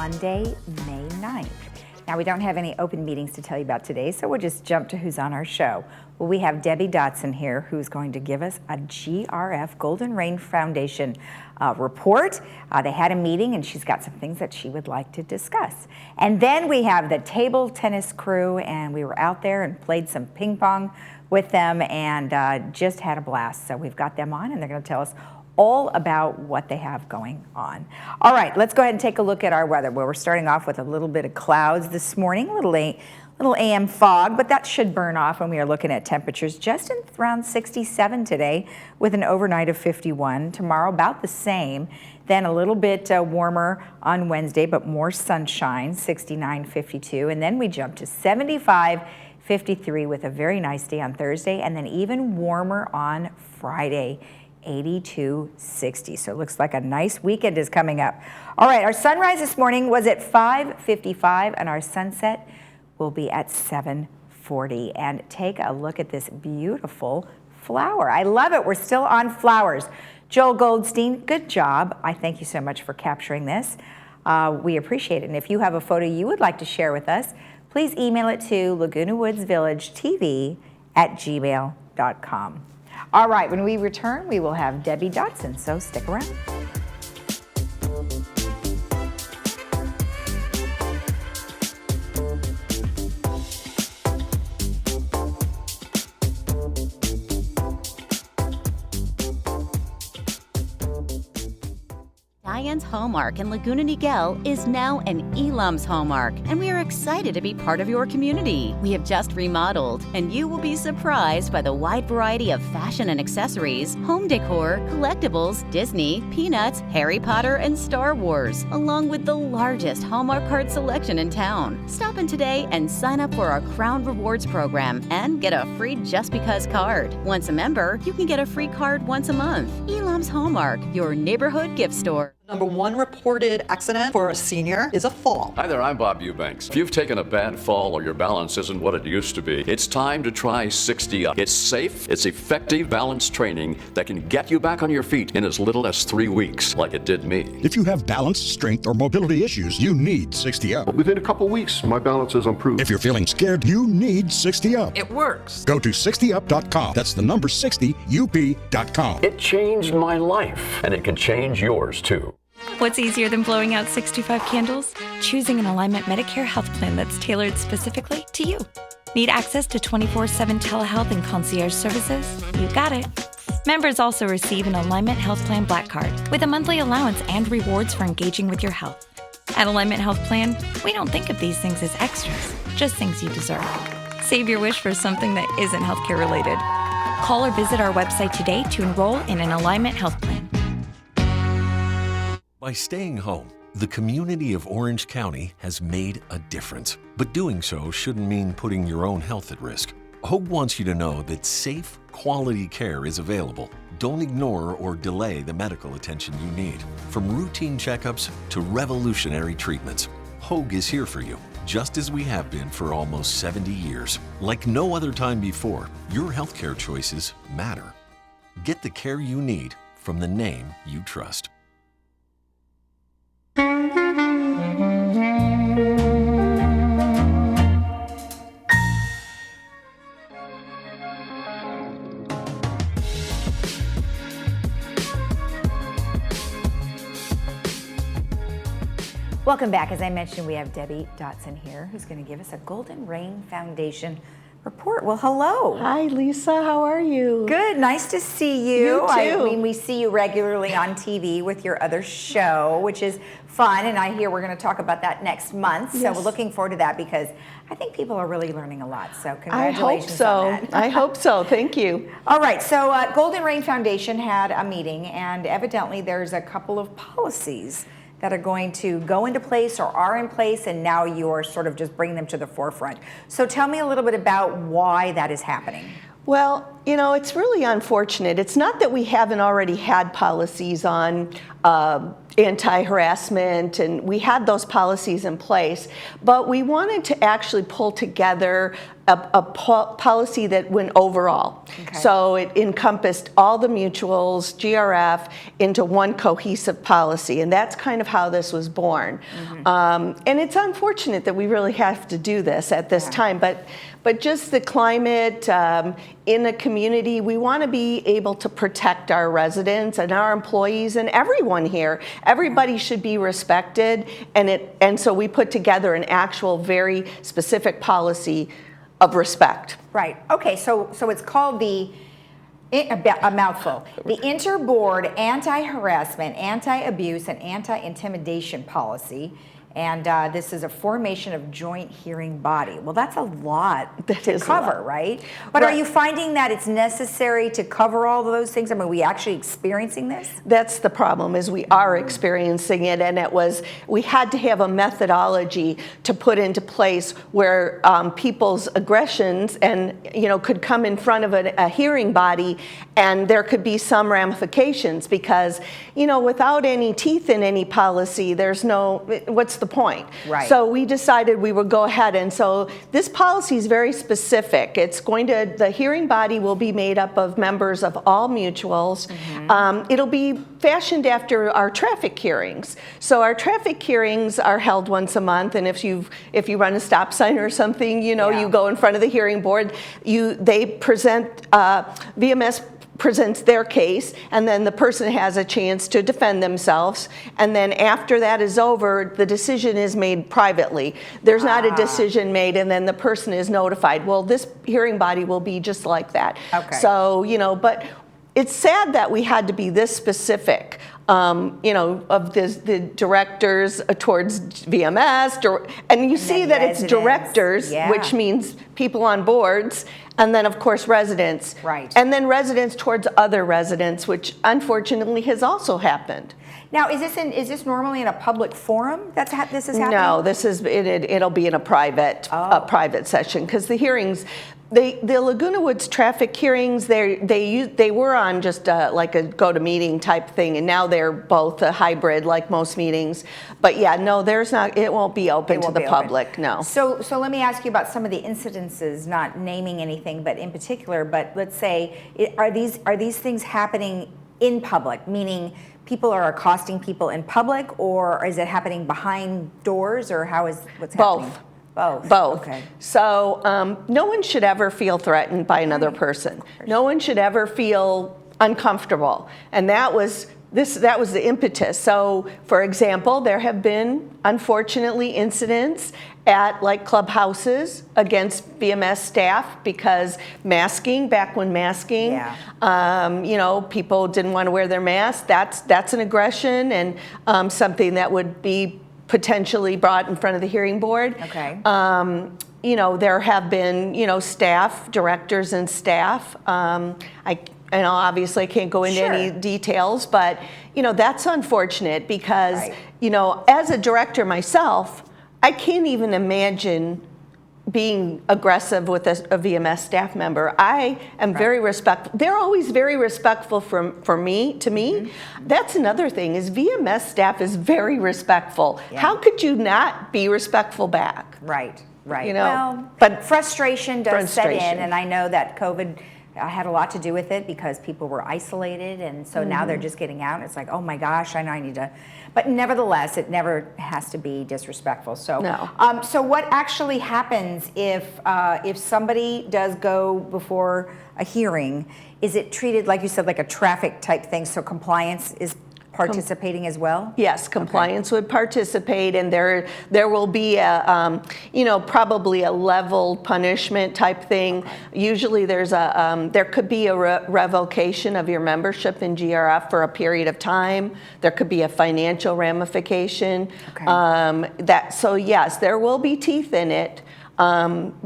Monday, May 9th. Now, we don't have any open meetings to tell you about today, so we'll just jump to who's on our show. Well, we have Debbie Dotson here, who's going to give us a GRF, Golden Rain Foundation report. They had a meeting, and she's got some things that she would like to discuss. And then we have the table tennis crew, and we were out there and played some ping pong with them and just had a blast. So we've got them on, and they're going to tell us all about what they have going on. All right, let's go ahead and take a look at our weather. Well, we're starting off with a little bit of clouds this morning, a little AM fog, but that should burn off when we are looking at temperatures just around 67 today with an overnight of 51. Tomorrow about the same. Then a little bit warmer on Wednesday, but more sunshine, 69, 52. And then we jump to 75, 53 with a very nice day on Thursday, and then even warmer on Friday. 82, 60. So it looks like a nice weekend is coming up. All right, our sunrise this morning was at 5:55 and our sunset will be at 7:40. And take a look at this beautiful flower. I love it. We're still on flowers. Joel Goldstein, good job. I thank you so much for capturing this. We appreciate it. And if you have a photo you would like to share with us, please email it to lagunawoodsvillagetv@gmail.com. All right, when we return, we will have Debbie Dotson, so stick around. Diane's Hallmark in Laguna Niguel is now an Elam's Hallmark, and we are excited to be part of your community. We have just remodeled, and you will be surprised by the wide variety of fashion and accessories, home decor, collectibles, Disney, Peanuts, Harry Potter, and Star Wars, along with the largest Hallmark card selection in town. Stop in today and sign up for our Crown Rewards program and get a free Just Because card. Once a member, you can get a free card once a month. Elam's Hallmark, your neighborhood gift store. Number one reported accident for a senior is a fall. Hi there, I'm Bob Eubanks. If you've taken a bad fall or your balance isn't what it used to be, it's time to try 60 Up. It's safe, it's effective balance training that can get you back on your feet in as little as 3 weeks, like it did me. If you have balance, strength, or mobility issues, you need 60 Up. Within a couple weeks, my balance has improved. If you're feeling scared, you need 60 Up. It works. Go to 60up.com. That's the number 60up.com. It changed my life, and it can change yours too. What's easier than blowing out 65 candles? Choosing an Alignment Medicare health plan that's tailored specifically to you. Need access to 24/7 telehealth and concierge services? You got it. Members also receive an Alignment Health Plan Black Card with a monthly allowance and rewards for engaging with your health. At Alignment Health Plan, we don't think of these things as extras, just things you deserve. Save your wish for something that isn't healthcare related. Call or visit our website today to enroll in an Alignment Health Plan. By staying home, the community of Orange County has made a difference. But doing so shouldn't mean putting your own health at risk. Hogue wants you to know that safe, quality care is available. Don't ignore or delay the medical attention you need. From routine checkups to revolutionary treatments, Hogue is here for you, just as we have been for almost 70 years. Like no other time before, your healthcare choices matter. Get the care you need from the name you trust. Welcome back. As I mentioned, we have Debbie Dotson here, who's going to give us a Golden Rain Foundation report. Well, hello. Hi, Lisa. How are you? Good. Nice to see you. You too. I mean, we see you regularly on TV with your other show, which is fun, and I hear we're going to talk about that next month. Yes. So we're looking forward to that because I think people are really learning a lot. So congratulations on that. I hope so. Thank you. All right. So Golden Rain Foundation had a meeting, and evidently there's a couple of policies that are going to go into place or are in place, and now you're sort of just bringing them to the forefront. So tell me a little bit about why that is happening. Well, you know, it's really unfortunate. It's not that we haven't already had policies on anti-harassment, and we had those policies in place, but we wanted to actually pull together policy that went overall. Okay. So it encompassed all the mutuals, GRF, into one cohesive policy, and that's kind of how this was born. And it's unfortunate that we really have to do this at this time, but just the climate in a community, we want to be able to protect our residents and our employees and everyone here. Everybody should be respected, and so we put together an actual very specific policy of respect. Right. Okay. So it's called a mouthful. The Interboard Anti-Harassment, Anti-Abuse, and Anti-Intimidation Policy. And this is a formation of joint hearing body. Well, that's a lot to cover, right? But are you finding that it's necessary to cover all of those things? I mean, are we actually experiencing this? That's the problem, is we are experiencing it, and we had to have a methodology to put into place where people's aggressions could come in front of a hearing body, and there could be some ramifications because, without any teeth in any policy, what's the point? Right. So we decided we would go ahead, and so this policy is very specific. The hearing body will be made up of members of all mutuals. It'll be fashioned after our traffic hearings. So our traffic hearings are held once a month, and if you run a stop sign or something, you go in front of the hearing board. They present VMS presents their case, and then the person has a chance to defend themselves, and then after that is over, the decision is made privately. There's not a decision made, and then the person is notified. Well, this hearing body will be just like that. Okay. So, but it's sad that we had to be this specific. Of the directors towards VMS, and you see that it's directors, which means people on boards, and then of course residents, right? And then residents towards other residents, which unfortunately has also happened. Now, is this normally in a public forum this is happening? No, it'll be in a private session, because the hearings. The Laguna Woods traffic hearings, they were on just like a go-to-meeting type thing, and now they're both a hybrid like most meetings. But yeah, no, it won't be open to the public, no. So let me ask you about some of the incidences, not naming anything, but in particular, but let's say, are these things happening in public, meaning people are accosting people in public, or is it happening behind doors, or what's happening? Both. Okay. So no one should ever feel threatened by another person. No one should ever feel uncomfortable. And that was the impetus. So, for example, there have been, unfortunately, incidents at like clubhouses against VMS staff because back when masking, people didn't want to wear their masks. That's an aggression and something that would be potentially brought in front of the hearing board. Okay. There have been, directors and staff. Obviously I can't go into any details, but, that's unfortunate because, as a director myself, I can't even imagine being aggressive with a VMS staff member. I am very respectful. They're always very respectful to me. That's another thing, is VMS staff is very respectful. Yeah. How could you not be respectful back? Right. Well, but frustration does set in, and I know that COVID had a lot to do with it because people were isolated, and so now they're just getting out, and it's like, oh my gosh, I know I need to. But nevertheless, it never has to be disrespectful. So, no. So what actually happens if somebody does go before a hearing? Is it treated, like you said, like a traffic type thing? So compliance is participating as well? Yes, compliance would participate, and there will be a probably a level punishment type thing. Okay. Usually there could be a revocation of your membership in GRF for a period of time. There could be a financial ramification. Okay. So yes, there will be teeth in it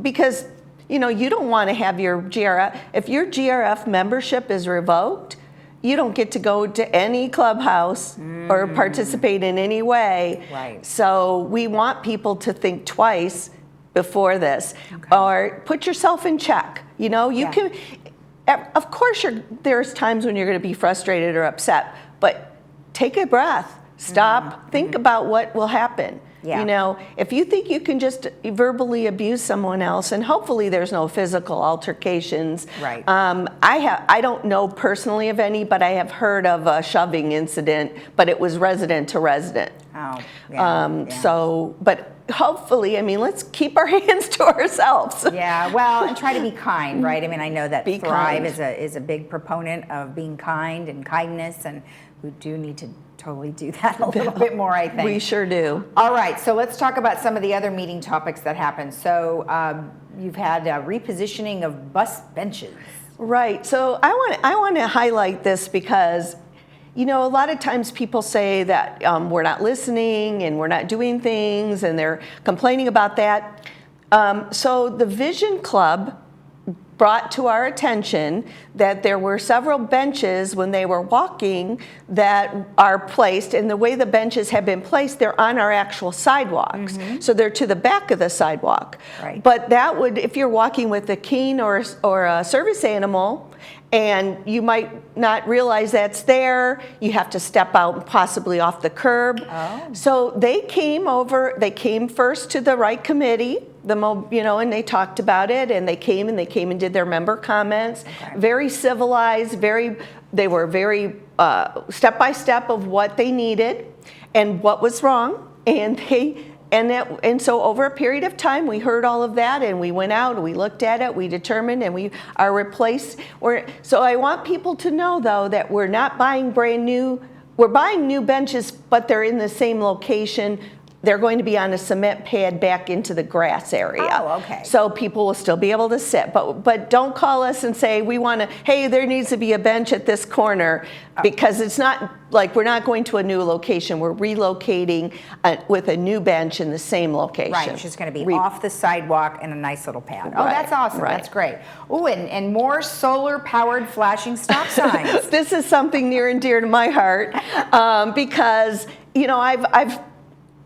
because you don't want to have your GRF, if your GRF membership is revoked, you don't get to go to any clubhouse or participate in any way. Right. So we want people to think twice before this, or put yourself in check. You can, of course, there's times when you're going to be frustrated or upset, but take a breath, stop, think about what will happen. Yeah. You know, if you think you can just verbally abuse someone else, and hopefully there's no physical altercations. Right. I don't know personally of any, but I have heard of a shoving incident, but it was resident to resident. Oh, yeah. So, but hopefully, I mean, let's keep our hands to ourselves. Yeah, well, and try to be kind, right? I mean, I know that Be Thrive kind. is a big proponent of being kind and kindness, and we do need to totally do that a little bit more, I think. We sure do. All right, so let's talk about some of the other meeting topics that happened. So you've had repositioning of bus benches. Right. So I want to highlight this because, you know, a lot of times people say that we're not listening and we're not doing things, and they're complaining about that. So the Vision Club brought to our attention that there were several benches when they were walking that are placed, and the way the benches have been placed, they're on our actual sidewalks. So they're to the back of the sidewalk. Right. But that would, if you're walking with a cane or a service animal, and you might not realize that's there, you have to step out possibly off the curb. Oh. So they came first to the right committee, and they talked about it, and they came and did their member comments. Okay. Very civilized, they were very step by step of what they needed and what was wrong, and so over a period of time, we heard all of that, and we went out, and we looked at it, we determined, and we are replaced. So I want people to know, though, that we're not buying brand new. We're buying new benches, but they're in the same location. They're going to be on a cement pad back into the grass area. Oh, okay. So people will still be able to sit. But don't call us and say, hey, there needs to be a bench at this corner, because it's not like we're not going to a new location. We're relocating with a new bench in the same location. Right, it's just going to be off the sidewalk and a nice little pad. Oh, Right, that's awesome. right. That's great. Oh, and more solar-powered flashing stop signs. This is something near and dear to my heart, because, you know,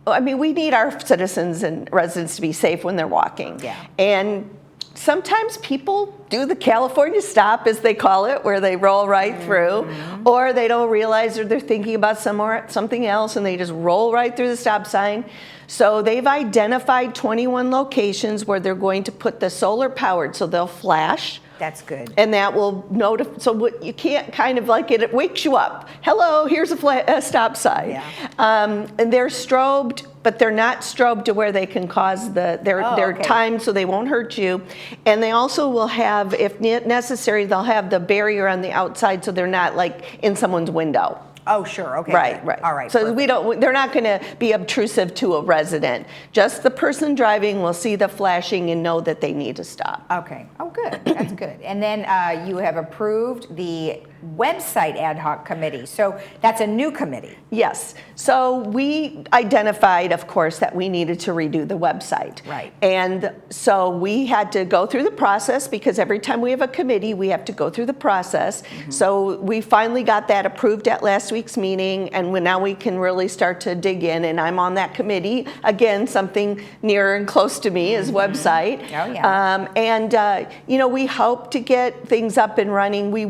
we need our citizens and residents to be safe when they're walking. Yeah. And sometimes people do the California stop, as they call it, where they roll right through, or they don't realize, or they're thinking about something else, and they just roll right through the stop sign. So they've identified 21 locations where they're going to put the solar powered, so they'll flash. That's good. And that will notify, so what you can't kind of like it wakes you up. Hello, here's a stop sign. Yeah. And they're strobed, but they're not strobed to where they can cause they're okay. timed so they won't hurt you. And they also will have, if necessary, they'll have the barrier on the outside so they're not like in someone's window. Oh, sure. Okay. Right, good. right. All right. So perfect. they're not going to be obtrusive to a resident. Just the person driving will see the flashing and know that they need to stop. Okay. Oh, good. That's good. And then you have approved the website ad hoc committee. So that's a new committee. Yes. So we identified, of course, that we needed to redo the website. Right. And so we had to go through the process, because every time we have a committee, we have to go through the process. So we finally got that approved at last week's meeting, and now we can really start to dig in. And I'm on that committee. Again, something near and close to me is website. Oh, yeah. We hope to get things up and running. We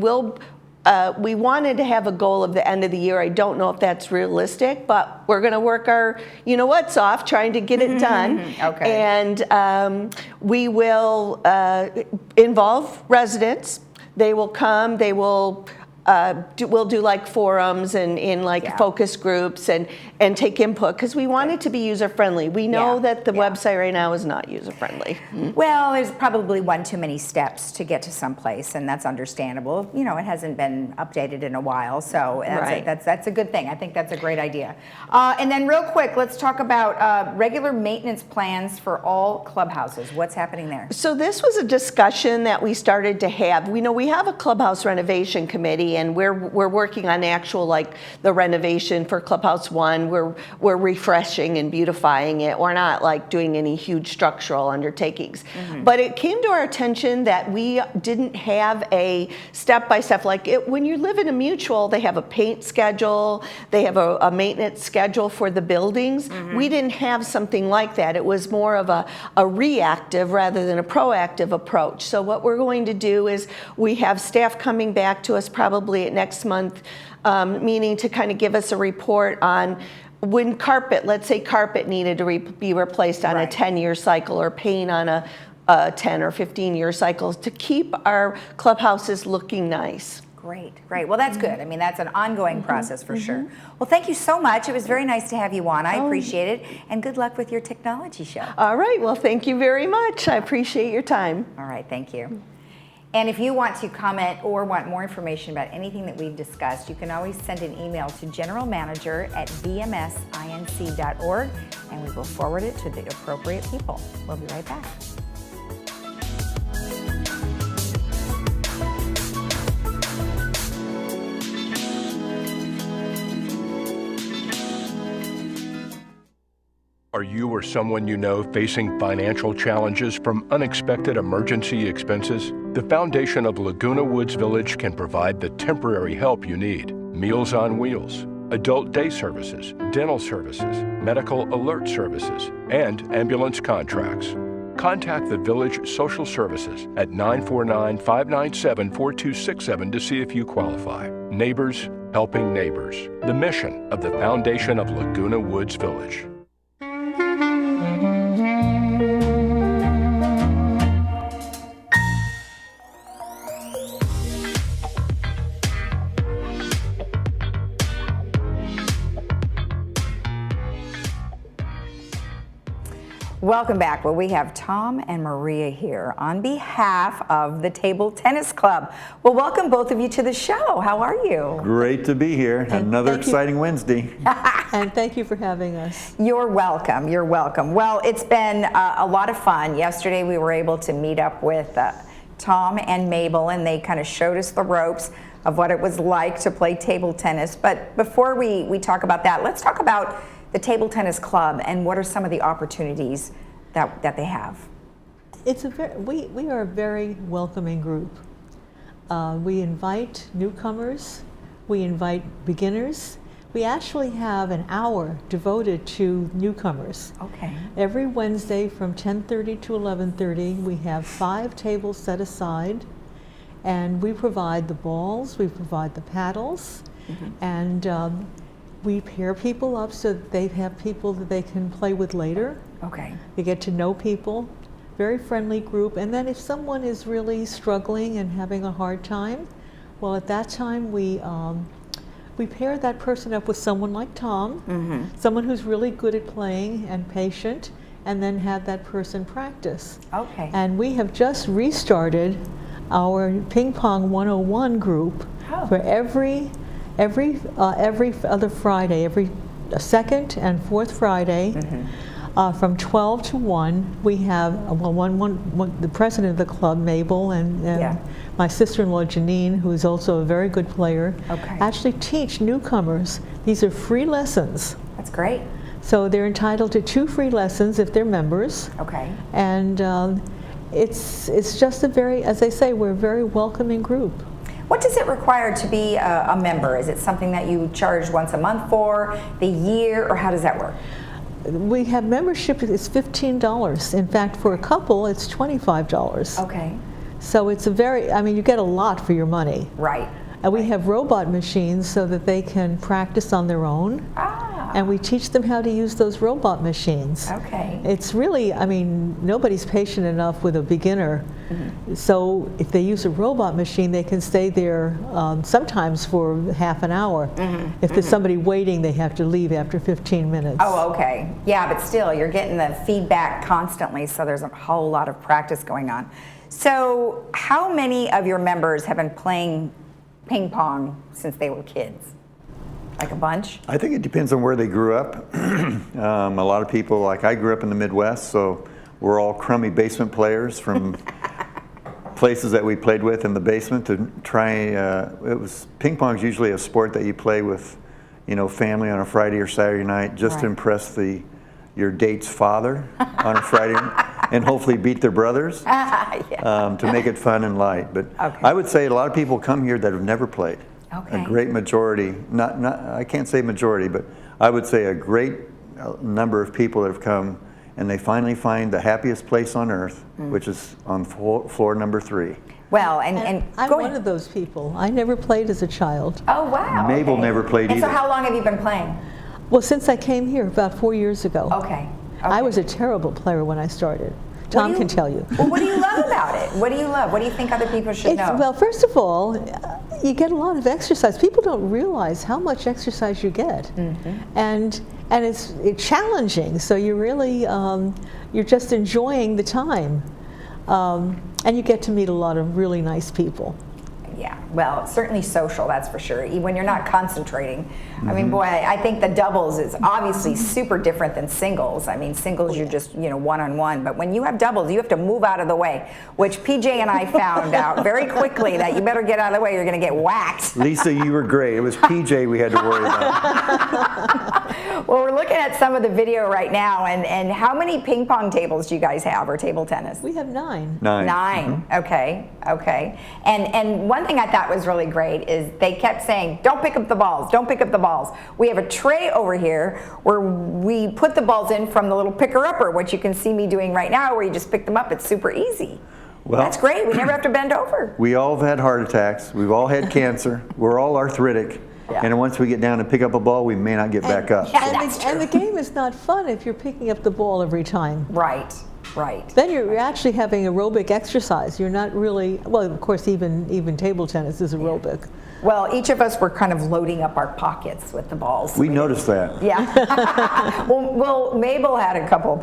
wanted to have a goal of the end of the year. I don't know if that's realistic, but we're going to work our you-know-whats off trying to get it done. Okay. And we will involve residents. They will come. They will we'll do like forums and in like focus groups and take input, because we want it to be user friendly. We know that the website right now is not user friendly. Well, there's probably one too many steps to get to someplace, and that's understandable. You know, it hasn't been updated in a while, so that's a good thing. I think that's a great idea. And then real quick, let's talk about regular maintenance plans for all clubhouses. What's happening there? So this was a discussion that we started to have. We know we have a clubhouse renovation committee, and we're working on actual like the renovation for Clubhouse 1. We're refreshing and beautifying it. We're not like doing any huge structural undertakings. But it came to our attention that we didn't have a step-by-step, like when you live in a mutual, they have a paint schedule, they have a maintenance schedule for the buildings. We didn't have something like that. It was more of a reactive rather than a proactive approach. So what we're going to do is we have staff coming back to us probably at next month meeting to kind of give us a report on when carpet, let's say carpet needed to be replaced on a 10-year cycle, or paint on a 10 or 15-year cycle, to keep our clubhouses looking nice. Great, great. Well, that's good. I mean, that's an ongoing process for sure. Well, thank you so much. It was very nice to have you on. I appreciate it. And good luck with your technology show. All right. Well, thank you very much. I appreciate your time. All right. Thank you. And if you want to comment or want more information about anything that we've discussed, you can always send an email to generalmanager@bmsinc.org, and we will forward it to the appropriate people. We'll be right back. Are you or someone you know facing financial challenges from unexpected emergency expenses? The foundation of Laguna Woods Village can provide the temporary help you need. Meals on Wheels, adult day services, dental services, medical alert services, and ambulance contracts. Contact the Village Social Services at 949-597-4267 to see if you qualify. Neighbors helping neighbors. The mission of the foundation of Laguna Woods Village. Welcome back. Well, we have Tom and Maria here on behalf of the Table Tennis Club. Well, welcome both of you to the show. How are you? Great to be here. Another exciting Wednesday. And thank you for having us. You're welcome. You're welcome. Well, it's been a lot of fun. Yesterday we were able to meet up with Tom and Mabel, and they kind of showed us the ropes of what it was like to play table tennis. But before we talk about that, let's talk about the Table Tennis Club and what are some of the opportunities that they have. It's we are a very welcoming group. We invite newcomers, we invite beginners. We actually have an hour devoted to newcomers. Okay. Every Wednesday from 10:30 to 11:30, we have 5 tables set aside, and we provide the balls, we provide the paddles, and we pair people up so that they have people that they can play with later. Okay. They get to know people. Very friendly group. And then if someone is really struggling and having a hard time, well, at that time we pair that person up with someone like Tom, someone who's really good at playing and patient, and then have that person practice. Okay. And we have just restarted our Ping Pong 101 group for every other Friday, every second and fourth Friday, from 12 to 1, we have the president of the club, Mabel, and my sister-in-law, Janine, who is also a very good player, actually teach newcomers. These are free lessons. That's great. So they're entitled to 2 free lessons if they're members. Okay. And it's just a very, as I say, we're a very welcoming group. What does it require to be a member? Is it something that you charge once a month for, the year, or how does that work? We have membership, it's $15. In fact, for a couple, it's $25. Okay. So it's a very, I mean, you get a lot for your money. Right. And we have robot machines so that they can practice on their own. And we teach them how to use those robot machines. Okay. It's really, I mean, nobody's patient enough with a beginner. So if they use a robot machine, they can stay there sometimes for half an hour. If there's somebody waiting, they have to leave after 15 minutes. Oh, okay. Yeah, but still, you're getting the feedback constantly, so there's a whole lot of practice going on. So how many of your members have been playing ping pong since they were kids? Like a bunch? I think it depends on where they grew up. A lot of people, like I grew up in the Midwest, so we're all crummy basement players from places that we played with in the basement to try. Ping pong is usually a sport that you play with, family on a Friday or Saturday night, just to impress your date's father on a Friday, and hopefully beat their brothers to make it fun and light. But I would say a lot of people come here that have never played. Okay. A great majority, not I can't say majority, but I would say a great number of people that have come, and they finally find the happiest place on earth, which is on floor number 3. Well, and I'm one of those people. I never played as a child. Oh, wow. Mabel never played either. either. And so how long have you been playing? Well, since I came here about 4 years ago. Okay. I was a terrible player when I started. Tom can tell you. Well, what do you love about it? What do you love? What do you think other people should know? Well, first of all, you get a lot of exercise. People don't realize how much exercise you get, and it's challenging. So you really you're just enjoying the time, and you get to meet a lot of really nice people. Yeah, well, certainly social, that's for sure. When you're not concentrating. I mean, boy, I think the doubles is obviously super different than singles. I mean, singles, you're just, one-on-one. But when you have doubles, you have to move out of the way, which PJ and I found out very quickly that you better get out of the way, you're going to get whacked. Lisa, you were great. It was PJ we had to worry about. Well, we're looking at some of the video right now, and how many ping pong tables do you guys have, or table tennis? We have 9. 9. Okay. And one thing I thought was really great is they kept saying, don't pick up the balls, don't pick up the balls. We have a tray over here where we put the balls in from the little picker-upper, which you can see me doing right now, where you just pick them up. It's super easy. Well, that's great. We never have to bend over. We all have had heart attacks. We've all had cancer. We're all arthritic. Yeah. And once we get down and pick up a ball, we may not get back up. And the game is not fun if you're picking up the ball every time. Right. Then you're actually having aerobic exercise. You're not really, well, of course, even table tennis is aerobic. Well, each of us were kind of loading up our pockets with the balls. We noticed that. Yeah. well, Mabel had a couple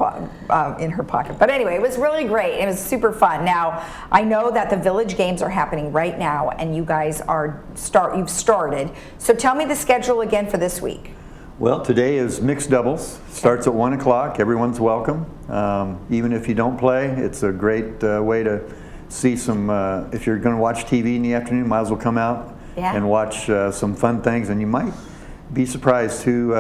in her pocket. But anyway, it was really great. It was super fun. Now, I know that the Village Games are happening right now, and you guys you've started. So tell me the schedule again for this week. Well, today is mixed doubles. Starts at 1 o'clock. Everyone's welcome. Even if you don't play, it's a great way to see some, if you're going to watch TV in the afternoon, might as well come out and watch some fun things. And you might be surprised too.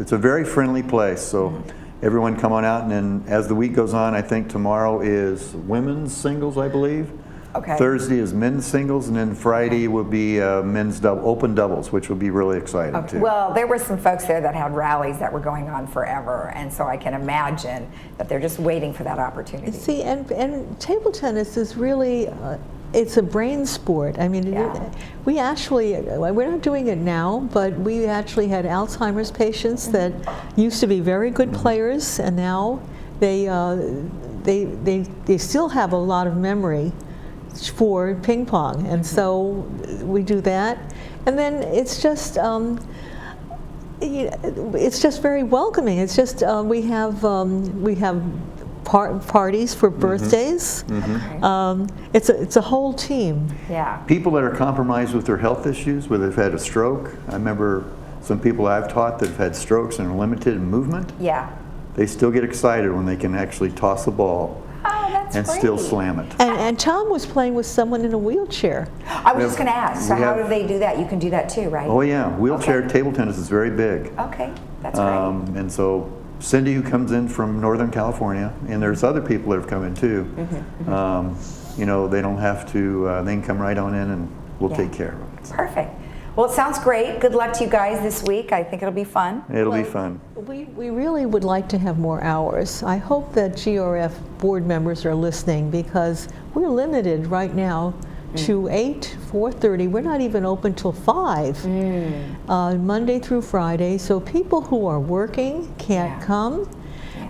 It's a very friendly place. So everyone come on out. And then as the week goes on, I think tomorrow is women's singles, I believe. Okay. Thursday is men's singles, and then Friday will be men's open doubles, which will be really exciting too. Well, there were some folks there that had rallies that were going on forever, and so I can imagine that they're just waiting for that opportunity. See, and table tennis is really, it's a brain sport. I mean, we actually, we're not doing it now, but we actually had Alzheimer's patients that used to be very good players, and now they still have a lot of memory for ping pong, and so we do that, and then it's just very welcoming. It's just we have parties for birthdays. It's a whole team. Yeah. People that are compromised with their health issues, whether they've had a stroke. I remember some people I've taught that have had strokes and are limited in movement. Yeah. They still get excited when they can actually toss a ball. Oh, that's and great. Still slam it. And Tom was playing with someone in a wheelchair. I was just going to ask, so how do they do that? You can do that too, right? Oh yeah, wheelchair table tennis is very big. Okay, that's great. And so Cindy, who comes in from Northern California, and there's other people that have come in too, they don't have to, they can come right on in and we'll take care of it. Perfect. Well, it sounds great. Good luck to you guys this week. I think it'll be fun. It'll be fun. We really would like to have more hours. I hope that GRF board members are listening, because we're limited right now to 8, 4:30. We're not even open till 5, Monday through Friday. So people who are working can't come.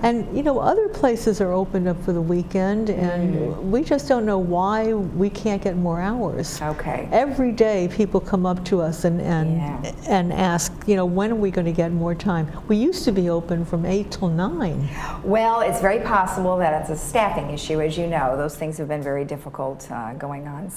And other places are opened up for the weekend, and we just don't know why we can't get more hours. Okay. Every day people come up to us and ask, when are we going to get more time? We used to be open from 8 till 9. Well, it's very possible that it's a staffing issue, as you know. Those things have been very difficult going on.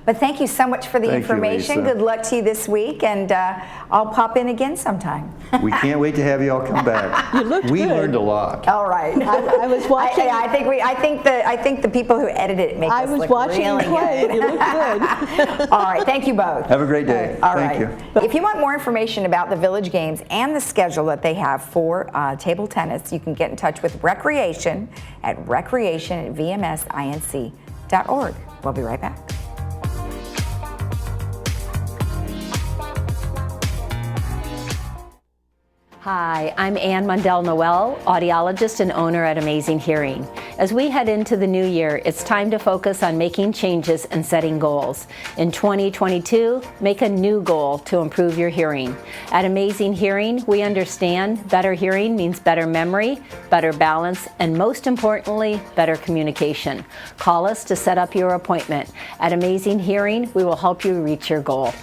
But thank you so much for the information. You, Lisa. Good luck to you this week, and I'll pop in again sometime. We can't wait to have you all come back. You looked We good. learned a lot. All right. I was watching. I think the people who edited it make us look really good. You look good. All right. Thank you both. Have a great day. Thank you. If you want more information about the Village Games and the schedule that they have for table tennis, you can get in touch with Recreation at recreation@vmsinc.org. We'll be right back. Hi, I'm Ann Mundell Noel, audiologist and owner at Amazing Hearing. As we head into the new year, it's time to focus on making changes and setting goals. In 2022, make a new goal to improve your hearing. At Amazing Hearing, we understand better hearing means better memory, better balance, and most importantly, better communication. Call us to set up your appointment. At Amazing Hearing, we will help you reach your goal.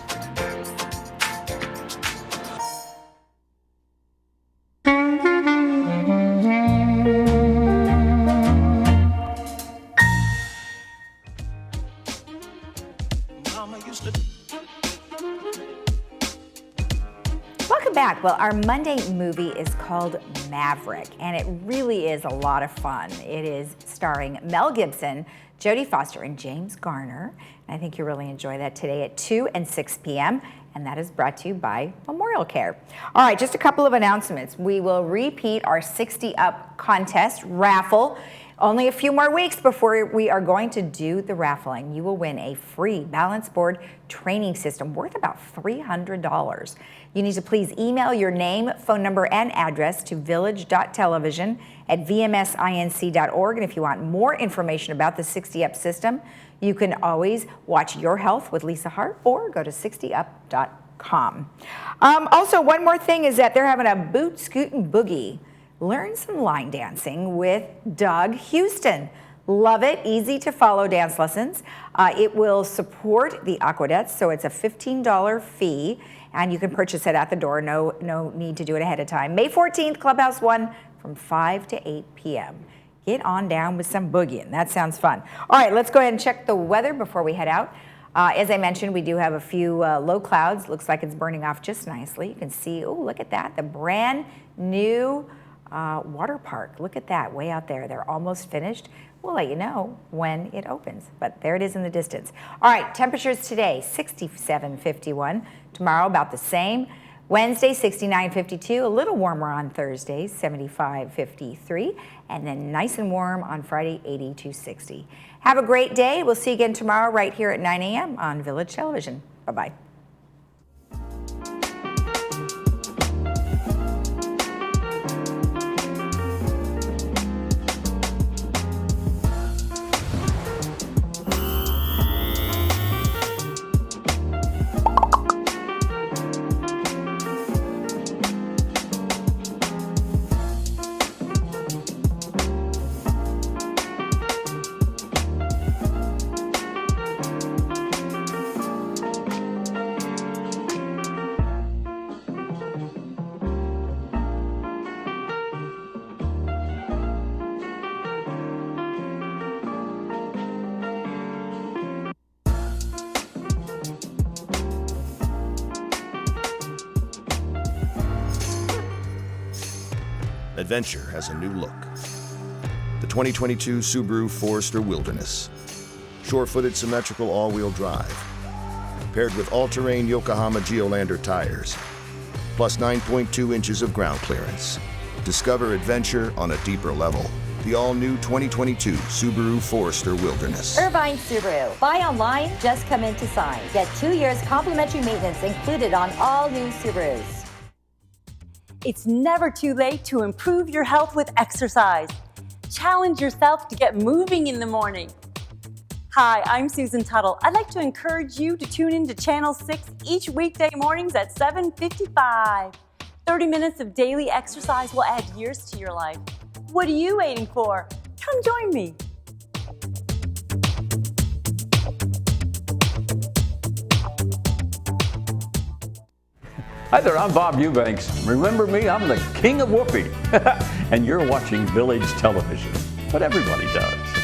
Welcome back. Well, our Monday movie is called Maverick, and it really is a lot of fun. It is starring Mel Gibson, Jodie Foster, and James Garner. And I think you'll really enjoy that today at 2 and 6 p.m., and that is brought to you by Memorial Care. All right, just a couple of announcements. We will repeat our 60 Up contest raffle. Only a few more weeks before we are going to do the raffling. You will win a free balance board training system worth about $300. You need to please email your name, phone number, and address to village.television@vmsinc.org. And if you want more information about the 60 Up system, you can always watch Your Health with Lisa Hart or go to 60up.com. Also, one more thing is that they're having a boot, scoot, and boogie. Learn some line dancing with Doug Houston. Love it, easy to follow dance lessons. It will support the Aquadettes, so it's a $15 fee, and you can purchase it at the door. No need to do it ahead of time. May 14th, Clubhouse 1 from 5 to 8 p.m. Get on down with some boogieing. That sounds fun. All right, let's go ahead and check the weather before we head out. As I mentioned, we do have a few low clouds. Looks like it's burning off just nicely. You can see, oh, look at that, the brand new water park. Look at that, way out there. They're almost finished. We'll let you know when it opens, but there it is in the distance. All right, temperatures today, 67-51. Tomorrow, about the same. Wednesday, 69-52. A little warmer on Thursday, 75-53. And then nice and warm on Friday, 80-60. Have a great day. We'll see you again tomorrow right here at 9 a.m. on Village Television. Bye-bye. Adventure has a new look. The 2022 Subaru Forester Wilderness. Shore-footed symmetrical all-wheel drive. Paired with all-terrain Yokohama Geolander tires. Plus 9.2 inches of ground clearance. Discover adventure on a deeper level. The all-new 2022 Subaru Forester Wilderness. Irvine Subaru. Buy online, just come in to sign. Get 2 years complimentary maintenance included on all new Subarus. It's never too late to improve your health with exercise. Challenge yourself to get moving in the morning. Hi, I'm Susan Tuttle. I'd like to encourage you to tune in to Channel 6 each weekday mornings at 7:55. 30 minutes of daily exercise will add years to your life. What are you waiting for? Come join me. Hi there, I'm Bob Eubanks. Remember me? I'm the king of whoopee. And you're watching Village Television. But everybody does.